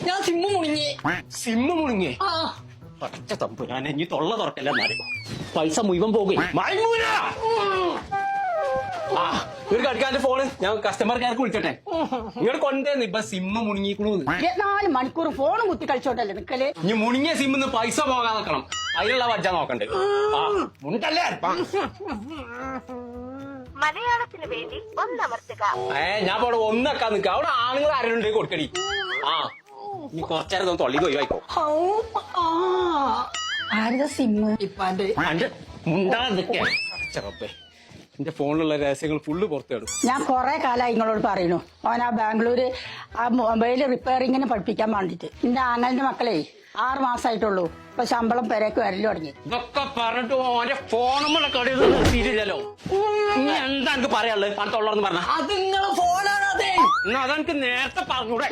ഞാൻ sim മുണിങ്ങി. Sim മുണിങ്ങി? പച്ച തമ്പു ഞാൻ ഇനി തൊള്ള തുറക്കല്ല എന്നാലും പൈസ മുഴുവൻ പോകും. ആ ഒരു കടിക്കാന്റെ ഫോണ് ഞാൻ കസ്റ്റമർ കെയർക്ക് വിളിച്ചോട്ടെ. നിങ്ങൾ കൊണ്ടേന്ന് ഇപ്പൊ സിമ്മ് മുണിങ്ങിക്കണു. 24 മണിക്കൂർ ഫോണും കുത്തി കളിച്ചോട്ടല്ലേ നിക്കല്. ഇനി മുണിങ്ങിയ സിമ്മിന്ന് പൈസ പോകാൻ നോക്കണം. അതിനുള്ള വജ്ജ നോക്കണ്ടേ? ആ മുണ്ടല്ലേ മലയാളത്തിന് വേണ്ടി ഒന്നമർത്തുക. ഞാൻ അവിടെ ഒന്നൊക്കെ നിക്ക. അവിടെ ആണുങ്ങൾ ആരുണ്ട് കൊടുക്കടി. ആ ഇനി കുറച്ചേരം തൊള്ളി കൊയ്വായിക്കോ. ആരുടെ സിമ്മ്? ഇപ്പാന്റെ. മുണ്ടാ എന്റെ ഫോണിലുള്ള രഹസ്യങ്ങൾ ഫുള്ള് പുറത്തേടും. ഞാൻ കൊറേ കാലമായി നിങ്ങളോട് പറയുന്നു. ഓൻ ആ ബാംഗ്ലൂര് ആ മൊബൈല് റിപ്പയറിങ്ങിന് പഠിപ്പിക്കാൻ വേണ്ടിട്ട്. എന്റെ ആങ്ങളുടെ മക്കളെ 6 മാസമായിട്ടുള്ളൂ. ഇപ്പൊ ശമ്പളം പെരേക്ക് വരല് തുടങ്ങി. ഇതൊക്കെ പറഞ്ഞിട്ട് ഓന്റെ ഫോണുമ്മളെ കളിയൊന്നും നിർത്തിയിട്ടില്ലല്ലോ. ഇനി എന്താ എനിക്ക് പറയാനുള്ളത്? അടുത്തുള്ളതെന്ന് പറഞ്ഞ അത് നിങ്ങളെ ഫോണാണ്. അതെ എന്നാ അതെനിക്ക് നേരത്തെ പറഞ്ഞൂടെ?